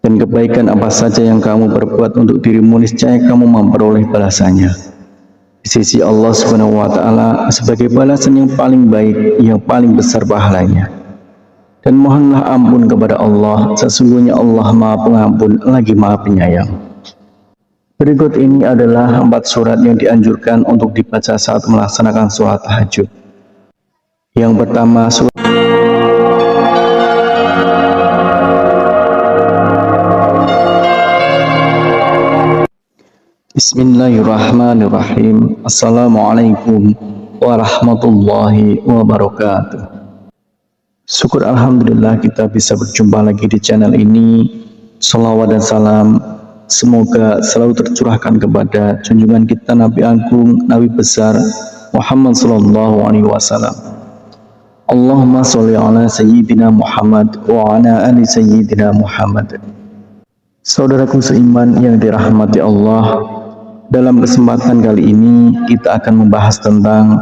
Dan kebaikan apa saja yang kamu perbuat untuk dirimu, niscaya kamu memperoleh balasannya di sisi Allah Subhanahu wa Ta'ala sebagai balasan yang paling baik, yang paling besar pahalanya. Dan mohonlah ampun kepada Allah, sesungguhnya Allah Maha Pengampun lagi Maha Penyayang. Berikut ini adalah 4 surat yang dianjurkan untuk dibaca saat melaksanakan sholat tahajud. Yang pertama, surat Bismillahirrahmanirrahim. Assalamualaikum warahmatullahi wabarakatuh. Syukur alhamdulillah kita bisa berjumpa lagi di channel ini. Shalawat dan salam semoga selalu tercurahkan kepada junjungan kita Nabi Agung, Nabi besar Muhammad sallallahu alaihi wasallam. Allahumma sholli ala sayyidina Muhammad wa ala ali sayyidina Muhammad. Saudaraku seiman yang dirahmati Allah, dalam kesempatan kali ini kita akan membahas tentang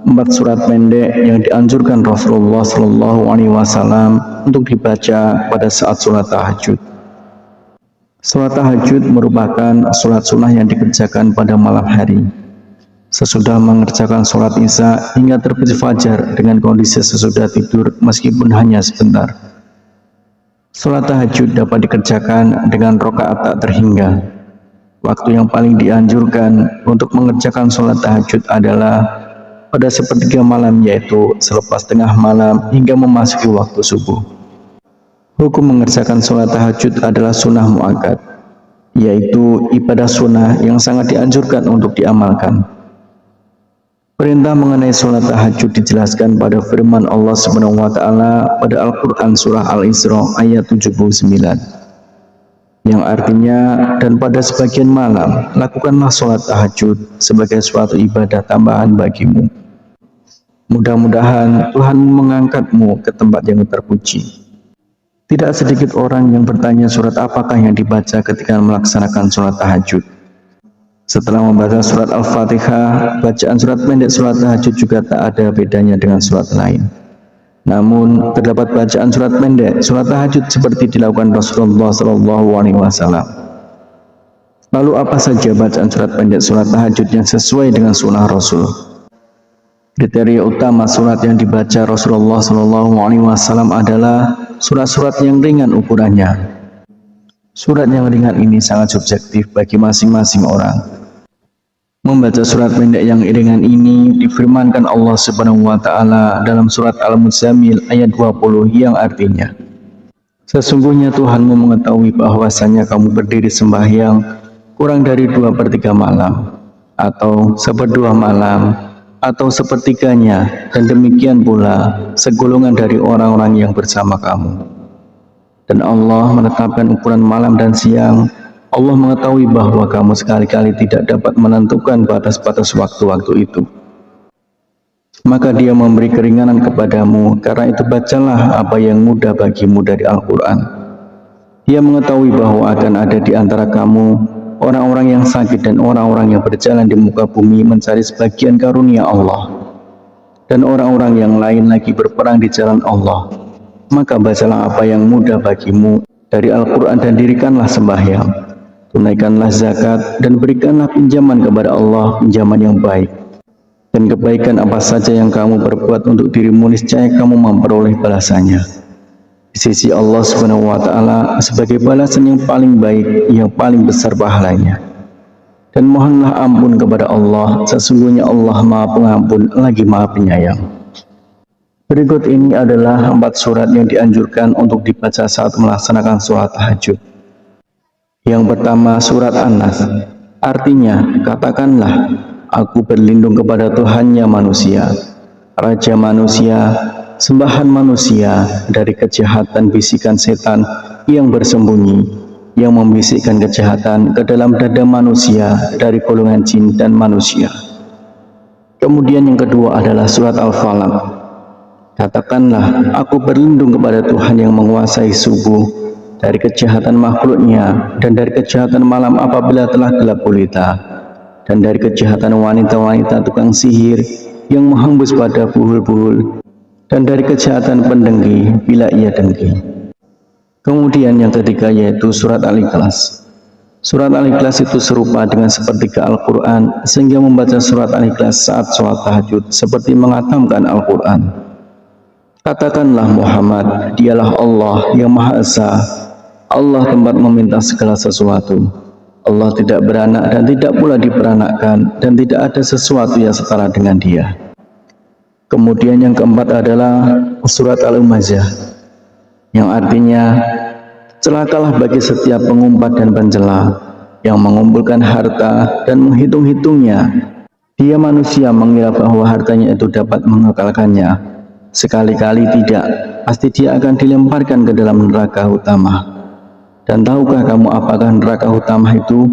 4 surat pendek yang dianjurkan Rasulullah Shallallahu Alaihi Wasallam untuk dibaca pada saat sholat tahajud. Sholat tahajud merupakan sholat sunnah yang dikerjakan pada malam hari, sesudah mengerjakan sholat isya hingga terbit fajar dengan kondisi sesudah tidur meskipun hanya sebentar. Sholat tahajud dapat dikerjakan dengan rakaat tak terhingga. Waktu yang paling dianjurkan untuk mengerjakan sholat tahajud adalah pada sepertiga malam, yaitu selepas tengah malam hingga memasuki waktu subuh. Hukum mengerjakan sholat tahajud adalah sunnah muakkad, yaitu ibadah sunnah yang sangat dianjurkan untuk diamalkan. Perintah mengenai sholat tahajud dijelaskan pada firman Allah Subhanahu wa Ta'ala pada Al-Quran Surah Al-Isra ayat 79. Yang artinya, dan pada sebagian malam lakukanlah sholat tahajud sebagai suatu ibadah tambahan bagimu. Mudah-mudahan Tuhan mengangkatmu ke tempat yang terpuji. Tidak sedikit orang yang bertanya surat apakah yang dibaca ketika melaksanakan sholat tahajud. Setelah membaca surat Al-Fatihah, bacaan surat pendek sholat tahajud juga tak ada bedanya dengan surat lain. Namun, terdapat bacaan surat pendek sholat tahajud seperti dilakukan Rasulullah Shallallahu Alaihi Wasallam. Lalu apa saja bacaan surat pendek sholat tahajud yang sesuai dengan sunnah Rasul? Kriteria utama surat yang dibaca Rasulullah Shallallahu Alaihi Wasallam adalah surat-surat yang ringan ukurannya. Surat yang ringan ini sangat subjektif bagi masing-masing orang. Membaca surat pendek yang ringan ini difirmankan Allah Subhanahu wa Ta'ala dalam surat Al-Muzammil ayat 20 yang artinya, sesungguhnya Tuhanmu mengetahui bahwasanya kamu berdiri sembahyang kurang dari 2/3 malam, atau 1/2 malam, atau sepertiganya, dan demikian pula segolongan dari orang-orang yang bersama kamu. Dan Allah menetapkan ukuran malam dan siang. Allah mengetahui bahwa kamu sekali-kali tidak dapat menentukan batas-batas waktu-waktu itu. Maka Dia memberi keringanan kepadamu, karena itu bacalah apa yang mudah bagimu dari Al-Quran. Dia mengetahui bahwa akan ada di antara kamu orang-orang yang sakit dan orang-orang yang berjalan di muka bumi mencari sebagian karunia Allah, dan orang-orang yang lain lagi berperang di jalan Allah. Maka bacalah apa yang mudah bagimu dari Al-Quran dan dirikanlah sembahyang. Tunaikanlah zakat dan berikanlah pinjaman kepada Allah, pinjaman yang baik. Dan kebaikan apa saja yang kamu perbuat untuk dirimu, niscaya kamu memperoleh balasannya di sisi Allah Subhanahu wa Ta'ala sebagai balasan yang paling baik, yang paling besar pahalanya. Dan mohonlah ampun kepada Allah, sesungguhnya Allah Maha Pengampun lagi Maha Penyayang. Berikut ini adalah 4 surat yang dianjurkan untuk dibaca saat melaksanakan sholat tahajud. Yang pertama, surat An-Nas. Artinya, katakanlah, aku berlindung kepada Tuhannya manusia, Raja manusia, sembahan manusia, dari kejahatan bisikan setan yang bersembunyi, yang membisikkan kejahatan ke dalam dada manusia dari golongan jin dan manusia. Kemudian yang kedua adalah surat Al-Falaq. Katakanlah, aku berlindung kepada Tuhan yang menguasai subuh, dari kejahatan makhluknya, dan dari kejahatan malam apabila telah gelap gulita, dan dari kejahatan wanita-wanita tukang sihir yang menghembus pada buhul-buhul, dan dari kejahatan pendengki bila ia dengki. Kemudian yang ketiga yaitu surat Al-Ikhlas. Surat Al-Ikhlas itu serupa dengan sepertiga Al-Quran, sehingga membaca surat Al-Ikhlas saat sholat tahajud seperti menghatamkan Al-Quran. Katakanlah Muhammad, dialah Allah yang Maha Esa, Allah tempat meminta segala sesuatu. Allah tidak beranak dan tidak pula diperanakkan, dan tidak ada sesuatu yang setara dengan Dia. Kemudian yang keempat adalah surat Al-Humazah, yang artinya celakalah bagi setiap pengumpat dan pencela yang mengumpulkan harta dan menghitung-hitungnya. Dia manusia mengira bahwa hartanya itu dapat mengekalkannya. Sekali-kali tidak, pasti dia akan dilemparkan ke dalam neraka utama. Dan tahukah kamu apakah neraka utama itu?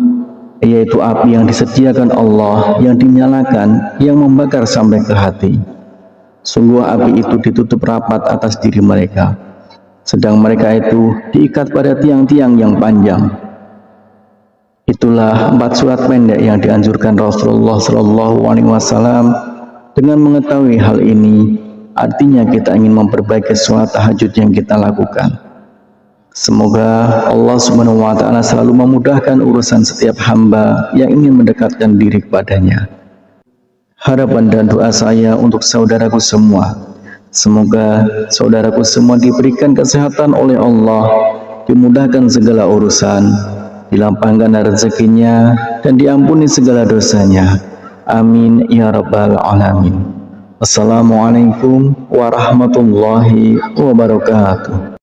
Yaitu api yang disediakan Allah, yang dinyalakan, yang membakar sampai ke hati. Sungguh api itu ditutup rapat atas diri mereka, sedang mereka itu diikat pada tiang-tiang yang panjang. Itulah 4 surat pendek yang dianjurkan Rasulullah SAW. Dengan mengetahui hal ini, artinya kita ingin memperbaiki sholat tahajud yang kita lakukan. Semoga Allah Subhanahu wa Ta'ala selalu memudahkan urusan setiap hamba yang ingin mendekatkan diri kepadanya. Harapan dan doa saya untuk saudaraku semua, semoga saudaraku semua diberikan kesehatan oleh Allah, dimudahkan segala urusan, dilapangkan rezekinya, dan diampuni segala dosanya. Amin ya rabbal alamin. Assalamualaikum warahmatullahi wabarakatuh.